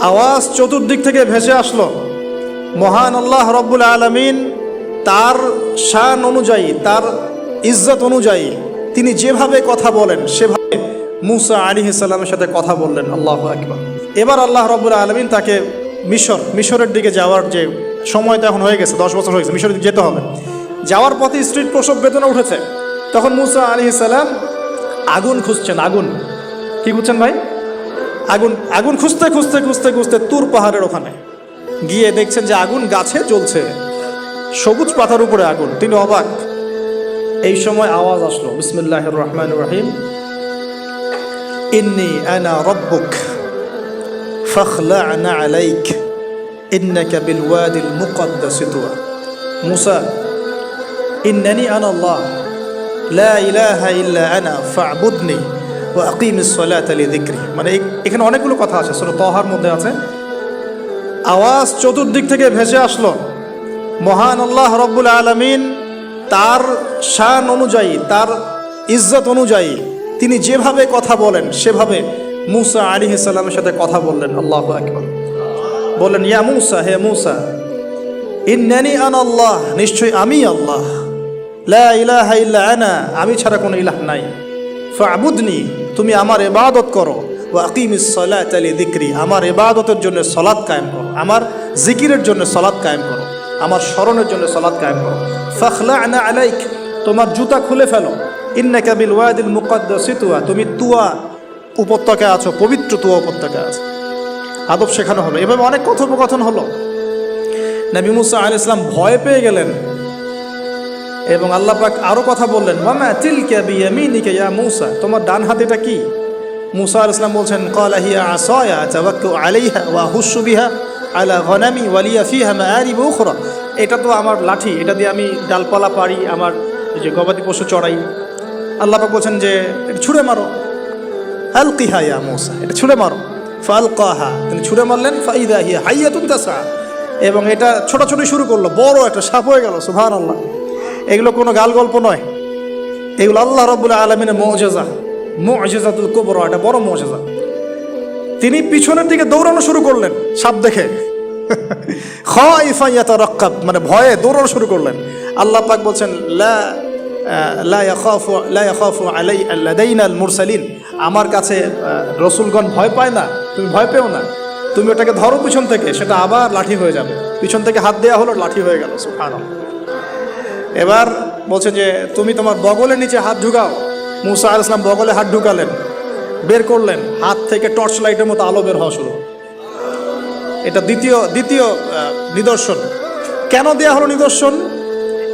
আওয়াজ চতুর্দিক থেকে ভেসে আসলো। মহান আল্লাহ রব্বুল আলামিন তার শান অনুযায়ী, তার ইজ্জত অনুযায়ী তিনি যেভাবে কথা বলেন সেভাবে মুসা আলাইহিস সালামের সাথে কথা বললেন। আল্লাহু আকবার। এবার আল্লাহ রব্বুল আলামিন তাকে মিশরের দিকে যাওয়ার যে সময় তো এখন হয়ে গেছে, 10 বছর হয়ে গেছে, মিশরের দিকে যেতে হবে। যাওয়ার পথে স্ত্রীর প্রসব বেদনা উঠেছে। তখন মুসা আলাইহিস সালাম আগুন খুঁজছেন। আগুন কি খুঁজছেন ভাই? আগুন খুঁজতে খুঁজতে খুঁজতে খুঁজতে তুর পাহাড়ের ওখানে গিয়ে দেখছেন যে আগুন গাছে জ্বলছে, সবুজ পাতার উপরে আগুন। তিনি অবাক। এই সময় আওয়াজ আসলো, বিসমিল্লাহির রহমানির রহিম, ইন্নী আনা রব্বুক ফাখলা'না আলাইক ইন্নাকা বিল ওয়াদিল মুকদ্দাস তুয়া। মুসা, ইন্নানি আনা আল্লাহ লা ইলাহা ইল্লা আনা ফা'বুদনি ওয়া আকিমিস সালাতা লিযিকরি। মানে এখানে অনেকগুলো কথা আছে, সূরা তাহার মধ্যে আছে। আওয়াজ চতুর্দিক থেকে ভেসে আসলো। মহান আল্লাহ রব্বুল আলামিন তার শান অনুযায়ী, তার ইজ্জত অনুযায়ী তিনি যেভাবে কথা বলেন সেভাবে মুসা আলাইহিস সালামের সাথে কথা বললেন। আল্লাহু আকবার। বললেন, ইয়া মুসা, হে মুসা, ইন্নানি আনা আল্লাহ, নিশ্চয়ই আমি আল্লাহ, লা ইলাহা ইল্লা আনা, আমি ছাড়া কোনো ইলাহ নাই, ফা'বুদনি, তুমি আমার ইবাদত করো, ওয়া আকিমিস সালাতা লিযিকরি, আমার ইবাদতের জন্য সালাত কায়েম করো, আমার জিকিরের জন্য সালাত কায়েম করো, আমার স্মরণের জন্য সালাত কায়েম করো। ফাখলা'না আলাইক, তোমার জুতা খুলে ফেলো, ইন্নাকা বিল ওয়াদিল মুকদ্দাস তুয়া, তুমি তুয়া উপত্যকায় আছো, পবিত্র তুয়া উপত্যকায় আছো। আদব শেখানো হলো। এভাবে অনেক কথোপকথন হলো। নবী মুসা আলাইহিস সালাম ভয় পেয়ে গেলেন এবং আল্লাহ পাক আরো কথা বললেন, ওয়ামা তিলকা বিয়ামিনিকা ইয়া মুসা, তোমার ডান হাতেটা কি? মুসা আলাইহিস সালাম বলছেন, ক্বালা হিয়া আসায়া তাওয়াক্কালু আলাইহা ওয়া আহুশু বিহা আলা গনামি ওয়া লিয়া ফিহা মাআরিব উখরা। এটা তো আমার লাঠি, এটা দিয়ে আমি ডালপালা পারি, আমার যে গবাদি পশু চড়াই। আল্লাহ পাক বলছেন যে এটা ছুঁড়ে মারো, আলকিহা ইয়া মুসা, এটা ছুঁড়ে মারো। ফালকাহা, তিনি ছুঁড়ে মারলেন, ফাইদা হিয়া হাইয়াতুন তাসা, এবং এটা ছোটাছুটি শুরু করলো, বড় একটা সাপ হয়ে গেল। সুবহানাল্লাহ। এগুলো কোনো গাল গল্প নয়, এগুলো আল্লাহ রাব্বুল আলামিনের মুজিজা, মুজিজাতুল কুবরা, এটা বড় মুজিজা। তিনি পিছনের দিকে দৌড়ানো শুরু করলেন সাপ দেখে, খাইফা ইয়াতারাক্কাব, মানে ভয়ে দৌড়ানো শুরু করলেন। আল্লাহ পাক বলছেন, লা ইয়াখাফু লাদাইনাল মুরসালিন, আমার কাছে রসুলগণ ভয় পায় না, তুমি ভয় পেও না, তুমি ওটাকে ধরো পিছন থেকে, সেটা আবার লাঠি হয়ে যাবে। পিছন থেকে হাত দেওয়া হলো, লাঠি হয়ে গেল। সুবহানাল্লাহ। এবার বলছে যে তুমি তোমার বগলের নিচে হাত ঢুকাও। মুসা আলাইহিস সালাম বগলে হাত ঢুকালেন, বের করলেন, হাত থেকে টর্চ লাইটের মতো আলো বের হওয়া শুরু। এটা দ্বিতীয় নিদর্শন। কেন দেয়া হলো নিদর্শন?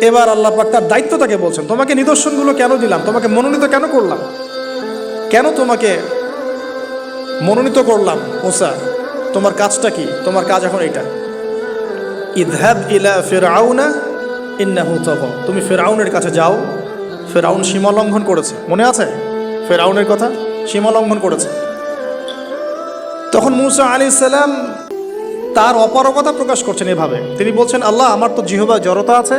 এবার আল্লাহ পাক তার দায়িত্বটাকে বলছেন, তোমাকে নিদর্শনগুলো কেন দিলাম, তোমাকে মনোনীত কেন করলাম, কেন তোমাকে মনোনীত করলাম মুসা, তোমার কাজটা কি? তোমার কাজ এখন এটা, ইযহাব ইলা ফিরআউনা ইন্নাহু তাগা, তুমি ফিরআউনের কাছে যাও। ফিরআউন সীমা লঙ্ঘন করেছে, মনে আছে ফিরআউনের কথা? সীমা লঙ্ঘন করেছে। তখন মুসা আলাইহিস সালাম তার অপারগতা প্রকাশ করছেন এভাবে। তিনি বলছেন, আল্লাহ, আমার তো জিহ্বায় জড়তা আছে,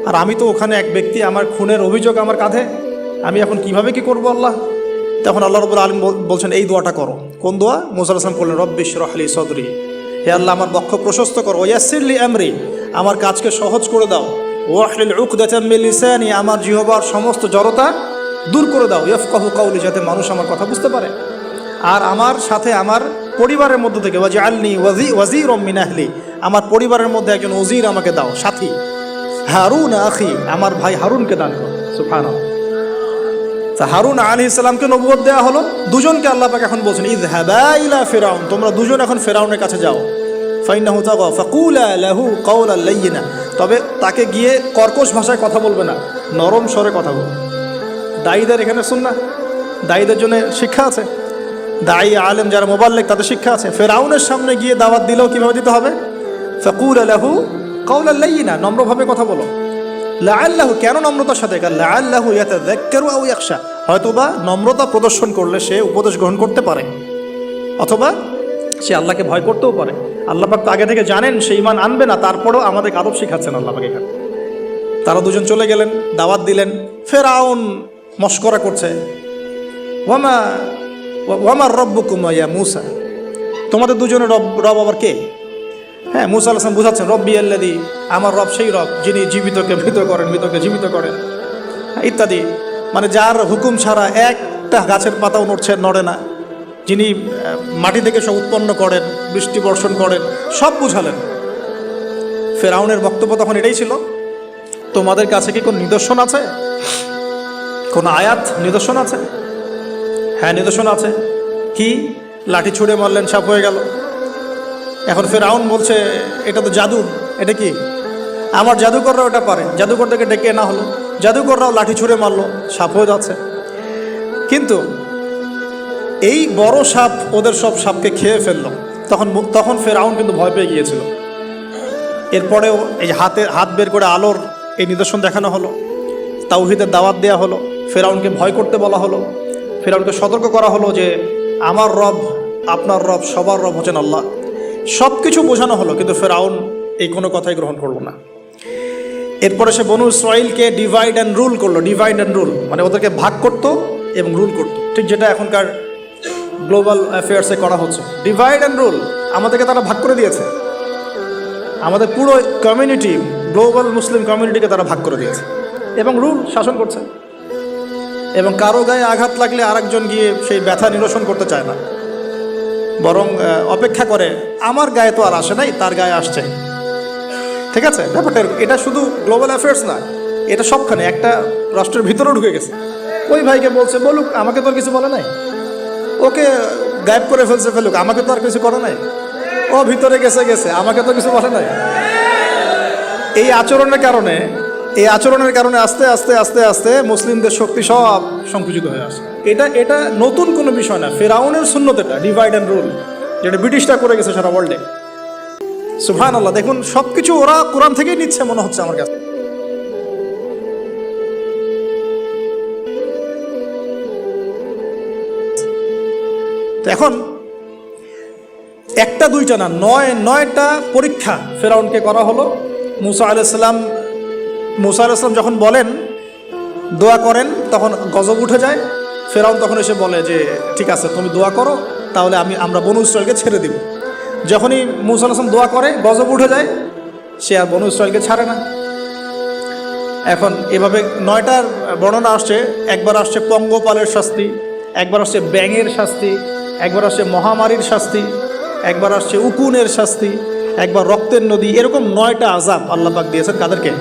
আর আমি তো ওখানে এক ব্যক্তি, আমার খুনের অভিযোগ আমার কাঁধে, আমি এখন কিভাবে কি করব আল্লাহ? তখন আল্লাহ রাব্বুল আলামিন বলছেন, এই দোয়াটা করো। কোন দোয়া? মুসা আলাইহিস সালাম বললেন, রব্বি ইশরাহ লি সদরি, হে আল্লাহ, আমার বক্ষ প্রশস্ত করো, ওয়াসসির লি আমরি, আমার কাজকে সহজ করে দাও, ওয়াহলিল উকদাতাম মিন লিসানি, আমার জিহ্বার সমস্ত জড়তা দূর করে দাও, ইয়াফকাহু কাওলি, যাতে মানুষ আমার কথা বুঝতে পারে। আর আমার সাথে আমার পরিবারের মধ্য থেকে ওয়াজআলনি ওয়াজিরাম মিন আহলি, আমার পরিবারের মধ্যে একজন ওজির আমাকে দাও, সাথী। হারুন আখি, আমার ভাই হারুনকে দান করো। সুবহানাল্লাহ। তা হারুন আলাইহিস সালামকে নবুয়ত দেওয়া হলো। দুজনকে আল্লাহ পাক এখন বলছেন, ইযহাবা ইলা ফিরআউন, তোমরা দুজন এখন ফিরআউনের কাছে যাও। ফাইন্নাহু তাগা ফাকুলা লাহু কাওলান লাইয়িনা, তবে তাকে গিয়ে কর্কশ ভাষায় কথা বলবে না, নরম স্বরে কথা বলবে। দায়ীদের এখানে সুন্নাহ, দায়ীদের জন্য শিক্ষা আছে, দায়ী আলেম যারা মুবাল্লিগ তাদের শিক্ষা আছে। ফিরআউনের সামনে গিয়ে দাওয়াত দিলেও কিভাবে দিতে হবে? ফাকুলা লাহু কাওলান লাইয়িনা, নম্রভাবে কথা বলো। লাআল্লাহু, কেন নম্রতার সাথে? লাআল্লাহু ইয়াতাযাক্কারু আও ইয়াখশা, হয়তোবা নম্রতা প্রদর্শন করলে সে উপদেশ গ্রহণ করতে পারে, অথবা সে আল্লাহকে ভয় করতেও পারে। আল্লাহ পাক তো আগে থেকে জানেন সে ঈমান আনবে না, তারপরেও আমাদের আদব শিখাচ্ছেন আল্লাহ পাক এখানে। তারা দুজন চলে গেলেন, দাওয়াত দিলেন। ফিরআউন মশকরা করছে, ওয়ামা রব্বুকুম ইয়া মুসা, তোমাদের দুজনের রব রব আবার কে? হ্যাঁ, মুসা আলাইহিস সালাম বুঝাচ্ছেন, রব্বি আল্লাযী, আমার রব সেই রব যিনি জীবিতকে মৃত করেন, মৃতকে জীবিত করেন, ইত্যাদি। মানে যার হুকুম ছাড়া একটা গাছের পাতাও নড়ে না, যিনি মাটি থেকে সব উৎপন্ন করেন, বৃষ্টি বর্ষণ করেন, সব বুঝালেন। ফেরাউনের বক্তব্য তখন এটাই ছিল, তোমাদের কাছে কি কোন নিদর্শন আছে, কোন আয়াত নিদর্শন আছে? হ্যাঁ, নিদর্শন আছে। কি? লাঠি ছুঁড়ে মারলেন, সাপ হয়ে গেল। এখন ফেরাউন বলছে এটা তো জাদু, এটা কি? আমার জাদুকররাও এটা পারে, জাদুকরদেরকে ডেকে না হলো, জাদুকররাও লাঠি ছুঁড়ে মারলো, সাপ হয়ে যাচ্ছে। কিন্তু এই বড় সাপ ওদের সব সাপকে খেয়ে ফেললো। তখন ফেরাউন কিন্তু ভয় পেয়ে গিয়েছিল। এরপরেও এই হাত বের করে আলোর এই নিদর্শন দেখানো হলো, তাওহীদের দাওয়াত দেওয়া হলো, ফেরাউনকে ভয় করতে বলা হলো, ফেরাউনকে সতর্ক করা হলো যে আমার রব, আপনার রব, সবার রব হচ্ছেন আল্লাহ। সব কিছু বোঝানো হলো, কিন্তু ফেরাউন এই কোনো কথাই গ্রহণ করলো না। এরপরে সে বনু ইসরাইলকে ডিভাইড অ্যান্ড রুল করলো। ডিভাইড অ্যান্ড রুল মানে ওদেরকে ভাগ করতো এবং রুল করতো, ঠিক যেটা এখনকার গ্লোবাল অ্যাফেয়ার্সে করা হচ্ছে। ডিভাইড অ্যান্ড রুল, আমাদেরকে তারা ভাগ করে দিয়েছে, আমাদের পুরো কমিউনিটি, গ্লোবাল মুসলিম কমিউনিটিকে তারা ভাগ করে দিয়েছে এবং রুল, শাসন করছে। এবং কারো গায়ে আঘাত লাগলে আরেকজন গিয়ে সেই ব্যথা নিরসন করতে চায় না, বরং অপেক্ষা করে আমার গায়ে তো আর আসে নাই, তার গায়ে আসছে। ঠিক আছে, ব্যাপারটা এটা শুধু গ্লোবাল অ্যাফেয়ার্স না, এটা সবখানে, একটা রাষ্ট্রের ভিতরেও ঢুকে গেছে। ওই ভাইকে বলছে বলুক, আমাকে তো আর কিছু বলে নাই, ওকে গায়েব করে ফেলুক, আমাকে তো আর কিছু করে নাই, ও ভিতরে গেছে, আমাকে তো কিছু বলে নাই। এই আচরণের কারণে আস্তে আস্তে আস্তে আস্তে মুসলিমদের শক্তি সব সংকুচিত হয়ে আসে। এটা নতুন কোনো বিষয় না, ফেরাউনের সুন্নত এটা, ডিভাইড অ্যান্ড রুল, যেটা ব্রিটিশরা করে গেছে সারা ওয়ার্ল্ডে। সুবহানাল্লাহ, দেখুন সবকিছু ওরা কোরআন থেকেই নিচ্ছে মনে হচ্ছে আমার কাছে। তো এখন একটা দুইটা না, নয়টা পরীক্ষা ফেরাউনকে করা হলো। মুসা আলাইহিস সালাম যখন বলেন, দোয়া করেন, তখন গজব উঠে যায়। ফেরাউন তখন এসে বলে যে ঠিক আছে, তুমি দোয়া করো, তাহলে আমরা বনু ইসরাইলকে ছেড়ে দিব। যখনই মুসা আলাইহিস সালাম দোয়া করে, গজব উঠে যায়, সে আর বনু ইসরাইলকে ছাড়ে না। এখন এভাবে 9টার বর্ণনা আসছে। একবার আসছে পঙ্গপালের শাস্তি, একবার আসছে ব্যাঙের শাস্তি, একবার আসছে মহামারীর শাস্তি, একবার আসছে উকুনের শাস্তি, একবার রক্তের নদী। এরকম 9টা আযাব আল্লাহ পাক দিয়েছেন কাদেরকে?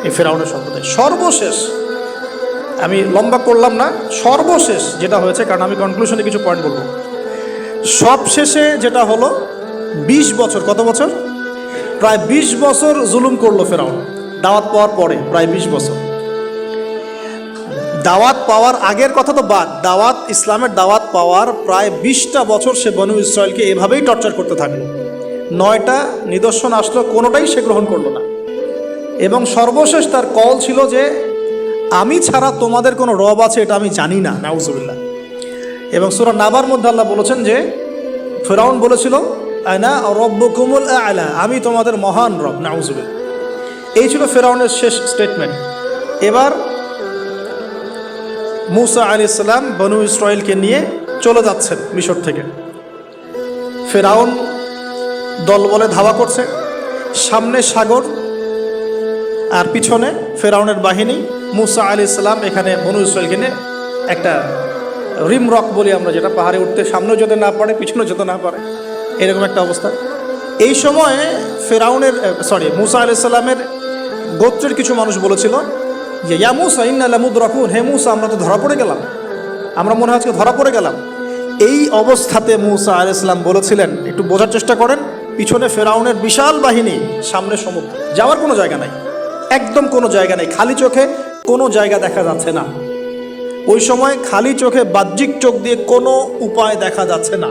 এই ফেরাউনের সম্প্রদায়। সর্বশেষ, আমি লম্বা করলাম না, সর্বশেষ যেটা হয়েছে, কারণ আমি কনক্লুশনে কিছু পয়েন্ট বলবো। সবশেষে যেটা হলো, 20 বছর, কত বছর? প্রায় 20 বছর জুলুম করলো ফেরাউন দাওয়াত পাওয়ার পরে। প্রায় 20 বছর। দাওয়াত পাওয়ার আগের কথা তো বাদ, ইসলামের দাওয়াত পাওয়ার প্রায় 20টা বছর সে বনু ইসরাইলকে এভাবেই টর্চার করতে থাকলো। 9টা নিদর্শন আসলো, কোনোটাই সে গ্রহণ করলো না। এবং সর্বশেষ তার কল ছিল যে আমি ছাড়া তোমাদের কোনো রব আছে এটা আমি জানি না, নাউজুবিল্লাহ। এবং সূরা নাবার মধ্যে আল্লাহ বলেছেন যে ফেরাউন বলেছিল আনা রব্বুকুমুল আ'লা, আমি তোমাদের মহান রব, নাউজুবিল্লাহ। এই ছিল ফেরাউনের শেষ স্টেটমেন্ট। এবার মুসা আলাইহিস সালাম বনু ইসরাইলকে নিয়ে চলে যাচ্ছেন মিশর থেকে। ফেরাউন দলবলে ধাওয়া করছে, সামনে সাগর আর পিছনে ফেরাউনের বাহিনী। মুসা আলাইহিস সালাম এখানে বনু ইসরাইলকে নিয়ে একটা রিম রক বলি আমরা, যেটা পাহাড়ে উঠতে সামনেও যেতে না পারে, পিছনেও যেতে না পারে, এরকম একটা অবস্থা। এই সময় মুসা আলাইহিস সালামের গোত্রের কিছু মানুষ বলেছিল যে ইয়া মুসা ইন্না লামুদরাকুন, হে মুসা আমরা তো ধরা পড়ে গেলাম, আমরা মনে হয় আজকে ধরা পড়ে গেলাম। এই অবস্থাতে মুসা আলাইহিস সালাম বলেছিলেন, একটু বোঝার চেষ্টা করেন, পিছনে ফেরাউনের বিশাল বাহিনী, সামনে সমুদ্র, যাওয়ার কোনো জায়গা নাই, একদম কোনো জায়গা নেই, খালি চোখে কোনো জায়গা দেখা যাচ্ছে না। ওই সময় খালি চোখে, বাহ্যিক চোখ দিয়ে কোনো উপায় দেখা যাচ্ছে না।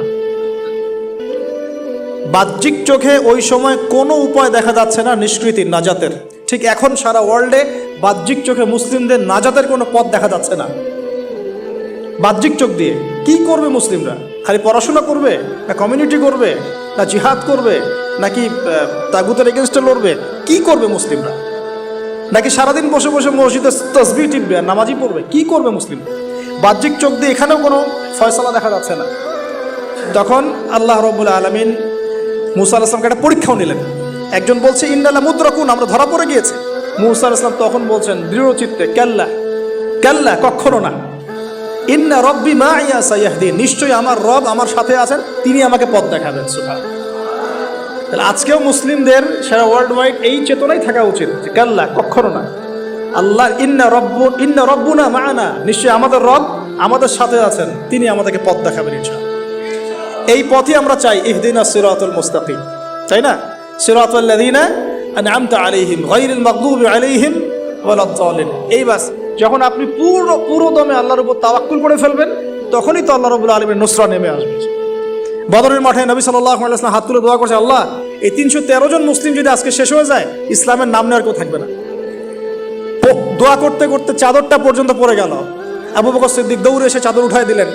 বাহ্যিক চোখে ওই সময় কোনো উপায় দেখা যাচ্ছে না নিষ্কৃতির, নাজাতের। ঠিক এখন সারা ওয়ার্ল্ডে বাহ্যিক চোখে মুসলিমদের নাজাতের কোনো পথ দেখা যাচ্ছে না। বাহ্যিক চোখ দিয়ে কি করবে মুসলিমরা? খালি পড়াশোনা করবে, না কমিউনিটি করবে, না জিহাদ করবে, নাকি তাগুতের এগেনস্টে লড়বে? কি করবে মুসলিমরা? নাকি সারাদিন বসে বসে মসজিদে তাসবিহ টিপবে আর নামাজই পড়বে? কি করবে মুসলিম? বাহ্যিক চোখ দিয়ে এখানেও কোনো ফয়সালা দেখা যাচ্ছে না। তখন আল্লাহ রাব্বুল আলামিন মূসা আলাইহিস সালামকে একটা পরীক্ষাও নিলেন। একজন বলছে ইন্নালা মুদরাকুন, আমরা ধরা পড়ে গিয়েছে। মূসা আলাইহিস সালাম তখন বলছেন দৃঢ় চিত্তে, কাল্লা কাল্লা, কখনো না, ইন্না রব্বি মাইয়া সাইয়াহদিন, নিশ্চয়ই আমার রব আমার সাথে আছেন, তিনি আমাকে পথ দেখাবেন। সুবহানাল্লাহ। তাহলে আজকেও মুসলিমদের সারা ওয়ার্ল্ড ওয়াইড এই চেতনাই থাকা উচিত যে কাল্লা, কখনো না, আল্লাহ ইন্না রব্বুনা মা'ানা, নিশ্চয়ই আমাদের রব আমাদের সাথে আছেন, তিনি আমাদেরকে পথ দেখাবেন ইনশাআল্লাহ। এই পথই আমরা চাই, ইহদিনাস সিরাতাল মুস্তাকিম, তাই না? সিরাতাল লাযিনা আন'আমতা আলাইহিম গায়রিল মাগদুবি আলাইহিম ওয়ালাদ দালিন। এই বাস, যখন আপনি পুরো দমে আল্লাহর উপর তাওয়াক্কুল করে ফেলবেন, তখনই তো আল্লাহ রাব্বুল আলামিনের নুসরা নেমে আসবে। বদরের মাঠে নবী সাল্লাল্লাহু আলাইহি ওয়াসাল্লাম হাত তুলে দোয়া করছে, আল্লাহ এই 313 জন মুসলিম যদি আজকে শেষ হয়ে যায়, ইসলামের নাম নেওয়ার কেউ থাকবে না। দোয়া করতে করতে চাদরটা পর্যন্ত পড়ে গেল। আবু বকর সিদ্দিক দৌড়ে এসে চাদর উঠায় দিলেন,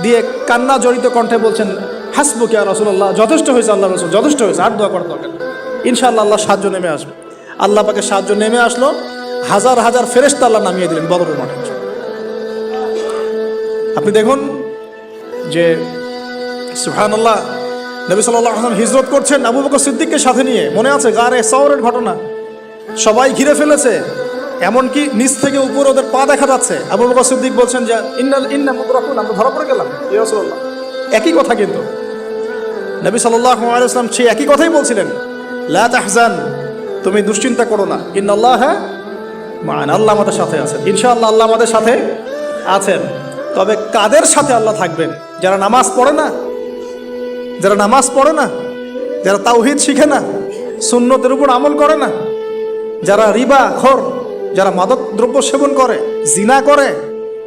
দিয়ে কান্না জড়িত কণ্ঠে বলছেন, হাসবুক ইয়া রাসূলুল্লাহ, যথেষ্ট হয়েছে আল্লাহ রাসূল, যথেষ্ট হয়েছে, আর দোয়া করার দরকার নেই, ইনশাআল্লাহ আল্লাহ সাহায্য নেমে আসবে। আল্লাহ পাকের সাহায্য নেমে আসলো, হাজার হাজার ফেরেশতা আল্লাহ নামিয়ে দিলেন বদরের মাঠে। আপনি দেখুন যে সুবহানাল্লাহ, নবী সাল্লাল্লাহু আলাইহি ওয়াসাল্লাম হিজরত করছেন আবু বকর সিদ্দিককে সাথে নিয়ে, মনে আছে গারে সওরের ঘটনা, সবাই ঘিরে ফেলেছে, এমনকি নিচ থেকে উপর ওদের পা দেখা যাচ্ছে। আবু বকর সিদ্দিক বলছেন যে ইন্না মুদরাকুন, আমরা ধরা পড়ে গেলাম ইয়া রাসূলুল্লাহ। একই কথা কিন্তু নবী সাল্লাল্লাহু আলাইহি ওয়াসাল্লাম সেই একই কথাই বলছিলেন, লা তাহজান, তুমি দুশ্চিন্তা করো না, ইন্নাল্লাহা মা'ানা, আল্লাহ আমাদের সাথে আছেন, ইনশাআল্লাহ আল্লাহ আমাদের সাথে আছেন। তবে কাদের সাথে আল্লাহ থাকবেন? যারা নামাজ পড়ে না, যারা নামাজ পড়ে না, যারা তাওহীদ শিখে না, সুন্নতের উপর আমল করে না, যারা রিবা খোর, যারা মাদক দ্রব্য সেবন করে, জিনা করে,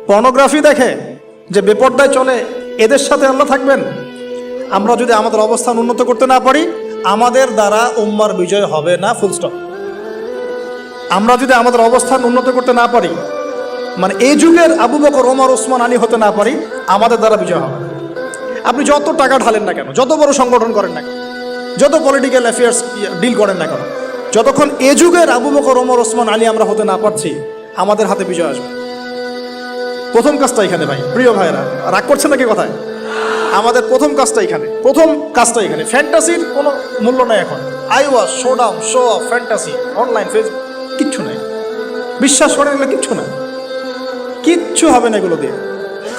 পর্নোগ্রাফি দেখে, যে বেপরদায় চলে, এদের সাথে আল্লাহ থাকবেন। আমরা যদি আমাদের অবস্থান উন্নত করতে না পারি, আমাদের দ্বারা উম্মার বিজয় হবে না, ফুল স্টপ। আমরা যদি আমাদের অবস্থান উন্নত করতে না পারি, মানে এই যুগের আবু বকর, ওমর, ওসমান, আলী হতে না পারি, আমাদের দ্বারা বিজয় হবে। আপনি যত টাকা ঢালেন না কেন, যত বড় সংগঠন করেন না কেন, যত পলিটিক্যাল অ্যাফেয়ার্স ডিল করেন না কেন, যতক্ষণ এ যুগের আবু বকর, ওমর, ওসমান, আলী আমরা হতে না পারছি, আমাদের হাতে বিজয় আসবে। প্রথম কাজটা এখানে ভাই, প্রিয় ভাইরা, রাগ করছেন নাকি কথায়? আমাদের প্রথম কাজটা এখানে, ফ্যান্টাসির কোনো মূল্য নাই এখন। Eyewash, showdown, show off, fantasy, online, Facebook, কিচ্ছু নাই। বিশ্বাস করেন এগুলো কিচ্ছু না, কিচ্ছু হবে না এগুলো দিয়ে।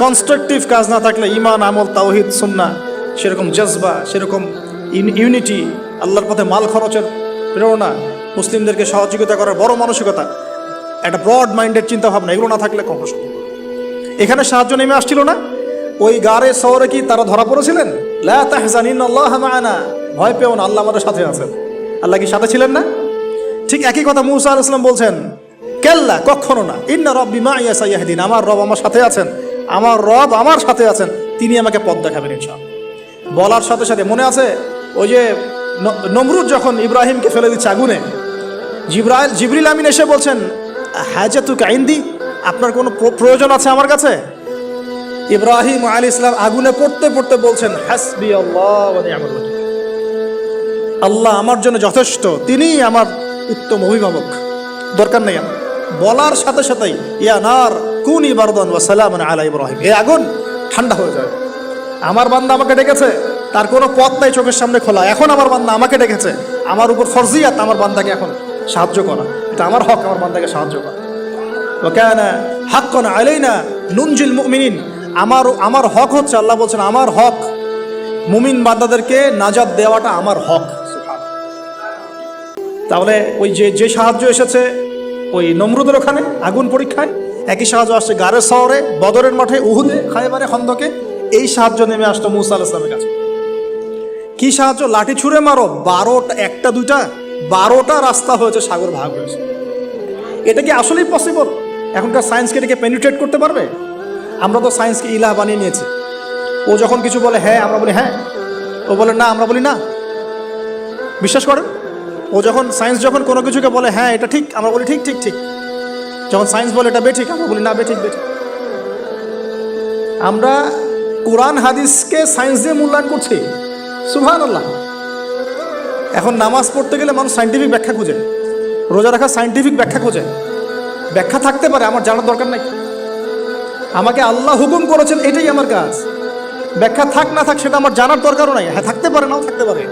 কনস্ট্রাকটিভ কাজ না থাকলে, ঈমান, আমল, তাওহীদ, সুন্নাহ, সেরকম জজবা, সেরকম ইউনিটি, আল্লাহর পথে মাল খরচের প্রেরণা, মুসলিমদেরকে সহযোগিতা করার বড় মানসিকতা, একটা ব্রড মাইন্ডেড চিন্তা ভাবনা, এগুলো না থাকলে কখনো সম্ভব। এখানে সাহায্য নেমে আসছিল না? ওই গারে শহরে কি তারা ধরা পড়েছিলেন? লা তাহজান ইন্নাল্লাহা মা'ানা, ভয় পেও না, আল্লাহ আমাদের সাথে আছেন। আল্লাহ কি সাথে ছিলেন না? ঠিক একই কথা মূসা আলাইহিস সালাম বলছেন, কাল্লা, কখনো না, ইন্না রব্বি মাইয়া সাইয়াহদিন, আমার রব আমার সাথে আছেন, আমার রব আমার সাথে আছেন, তিনি আমাকে পথ দেখাবেন ইনশাআল্লাহ। বলার সাথে সাথে মনে আছে ওই যে নমরুদ যখন ইব্রাহিমকে ফেলে দিচ্ছে আগুনে, জিবরিল আমিন এসে বলছেন, হাজাতুকা ইনদি, আপনার কোনো প্রয়োজন আছে আমার কাছে? ইব্রাহিম আলাইহিস সালাম আগুনে পড়তে পড়তে বলছেন, হাসবি আল্লাহ ওয়া নি'মাল ওয়াকিল, আল্লাহ আমার জন্য যথেষ্ট, তিনিই আমার উত্তম অভিভাবক, দরকার নেই আমার। বলার সাথে সাথেই ইয়া নার কুনি বারদান ওয়া সালামান আলা ইব্রাহিম, এই আগুন ঠান্ডা হয়ে যাবে। আমার বান্দা আমাকে ডেকেছে, তার কোনো পথ নাই চোখের সামনে খোলা, এখন আমার বান্দা আমাকে ডেকেছে, আমার উপর ফরজিয়াত আমার বান্দাকে এখন সাহায্য করা, এটা আমার হক, আমার বান্দাকে সাহায্য করা। ওয়া কানা হাক্কান আলাইনা নুনজিল মুমিনিন, আমার হক হচ্ছে, আল্লাহ বলছেন আমার হক মুমিন বান্দাদেরকে নাজাত দেওয়াটা আমার হক। তাহলে ওই যে সাহায্য এসেছে ওই নমরুদের ওখানে আগুন পরীক্ষায়, একই সাহায্য আসছে গারে শহরে, বদরের মাঠে, উহুদে, খায়বারে, খন্দকে, এই সাহায্য নেমে আসতো মূসা আলাইহিস সালামের কাছে। কি সাহায্য? লাঠি ছুঁড়ে মারো, 12টা, একটা দুইটা 12টা রাস্তা হয়েছে, সাগর ভাগ হয়েছে। এটা কি আসলেই পসিবল? এখনকার সায়েন্সকে এটাকে পেনিট্রেট করতে পারবে? আমরা তো সায়েন্সকে ইলাহ বানিয়ে নিয়েছি। ও যখন কিছু বলে হ্যাঁ, আমরা বলি হ্যাঁ, ও বলে না, আমরা বলি না। বিশ্বাস করেন? ও যখন সায়েন্স যখন কোনো কিছুকে বলে হ্যাঁ এটা ঠিক, আমরা বলি ঠিক ঠিক ঠিক। যখন সায়েন্স বলে এটা বেঠিক, আমরা বলি না, বেঠিক বেঠিক। আমরা কোরআন হাদিসকে সায়েন্স দিয়ে মূল্যায়ন করছি, সুবহানাল্লাহ। এখন নামাজ পড়তে গেলে মানুষ সায়েন্টিফিক ব্যাখ্যা খোঁজে, রোজা রাখা সায়েন্টিফিক ব্যাখ্যা খোঁজে। ব্যাখ্যা থাকতে পারে, আমার জানার দরকার নাই। আমাকে আল্লাহ হুকুম করেছেন, এটাই আমার কাজ। ব্যাখ্যা থাক না থাক সেটা আমার জানার দরকারও নাই। হ্যাঁ, থাকতে পারে, নাও থাকতে পারে,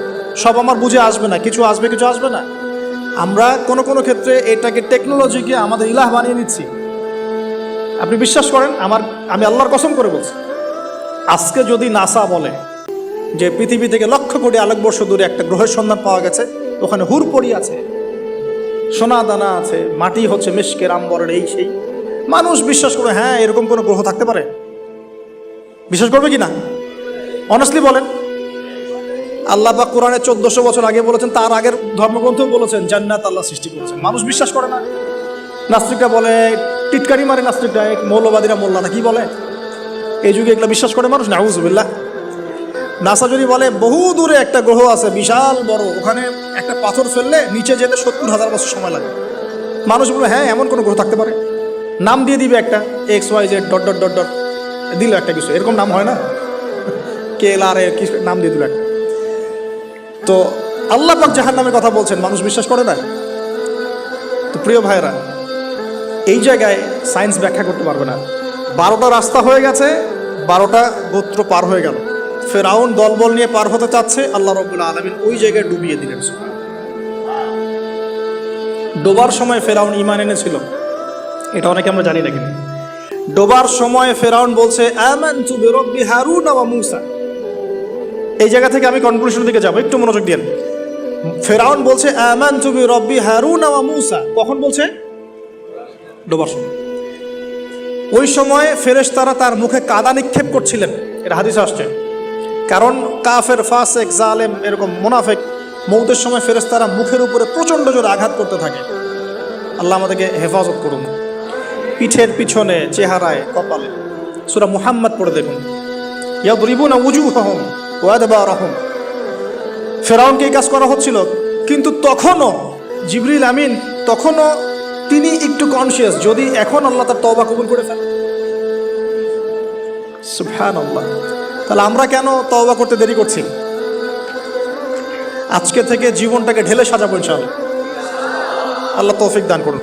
সব আমার বুঝে আসবে না, কিছু আসবে কিছু আসবে না। আমরা কোনো কোনো ক্ষেত্রে এটাকে টেকনোলজিকে আমাদের ইলাহ বানিয়ে নিচ্ছি। আপনি বিশ্বাস করেন, আমি আল্লাহর কসম করে বলছি, আজকে যদি নাসা বলে যে পৃথিবী থেকে লক্ষ কোটি আলোকবর্ষ দূরে একটা গ্রহের সন্ধান পাওয়া গেছে, ওখানে হুর পড়ি আছে, সোনা দানা আছে, মাটি হচ্ছে মিশকের আম্বরের, এই সেই, মানুষ বিশ্বাস করে হ্যাঁ এরকম কোনো গ্রহ থাকতে পারে? বিশ্বাস করবে কি না? অনেস্টলি বলেন। আল্লাহ পাক কোরআনে 1400 বছর আগে বলেছেন, তার আগের ধর্মগ্রন্থও বলেছেন জান্নাত আল্লাহ সৃষ্টি করেছেন। মানুষ বিশ্বাস করে না। নাস্তিকরা বলে, টিটকারি মারে নাস্তিকরা, মৌলবাদীরা, মোল্লারা কি বলে, এই যুগে এগুলো বিশ্বাস করে মানুষ? নাউজুবিল্লাহ। নাসা যদি বলে বহু দূরে একটা গ্রহ আছে বিশাল বড়, ওখানে একটা পাথর ফেললে নিচে যেতে 70,000 বছর সময় লাগে, মানুষ বলবে হ্যাঁ এমন কোনো গ্রহ থাকতে পারে? নাম দিয়ে দিবে একটা XYZ dot dot dot dot, দিল একটা কিছু, এরকম নাম হয় না, KLR এর কিছু নাম দিয়ে দিল একটা। তো আল্লাহ পাক জাহান্নামের কথা বলছেন, মানুষ বিশ্বাস করে না। তো প্রিয় ভাইরা, এই জায়গায় সায়েন্স ব্যাখ্যা করতে পারবে না। 12টা রাস্তা হয়ে গেছে, 12টা গোত্র পার হয়ে গেল, ফেরাউন দলবল নিয়ে পার হতে চাচ্ছে, আল্লাহ রাব্বুল আলামিন ওই জায়গায় ডুবিয়ে দিলেন। ডোবার সময় ফেরাউন ঈমান এনেছিল, এটা অনেকে আমরা জানি না, কিন্তু ডোবার সময় ফেরাউন বলছে আমানতু বিরাব্বি হারুন ওয়া মূসা। এই জায়গা থেকে আমি কনক্লুশনের দিকে যাব, একটু মনোযোগ দিন। ফেরাউন বলছে আমানতু বিরাব্বি হারুন ওয়া মূসা, কখন বলছে? ডোবার সময়। ওই সময় ফেরেশতারা তার মুখে কাদা নিক্ষেপ করছিলেন, এটা হাদিসে আসছে। কারণ কাফের, ফাসেক, জালেম, এরকম মুনাফিক মৌতের সময় ফেরেশতারা মুখের উপরে প্রচণ্ড জোরে আঘাত করতে থাকে। আল্লাহ আমাদেরকে হেফাজত করুন। পিঠের পিছনে, চেহারায়, কপালে। সূরা মুহাম্মদ পড়ে দেখুন, ইয়াদরিবুনা উজুহাহুম ওয়া আদবারহুম। ফেরাউনকে এই কাজ করা হচ্ছিল, কিন্তু তখনও জিবরিল আমিন, তখনও তিনি একটু কনসিয়াস, যদি এখন আল্লাহ তার তওবা কবুল করে ফেলে। সুবহানাল্লাহ। তাহলে আমরা কেন তওবা করতে দেরি করছি? আজকে থেকে জীবনটাকে ঢেলে সাজাবো ইনশাআল্লাহ। আল্লাহ তৌফিক দান করুন।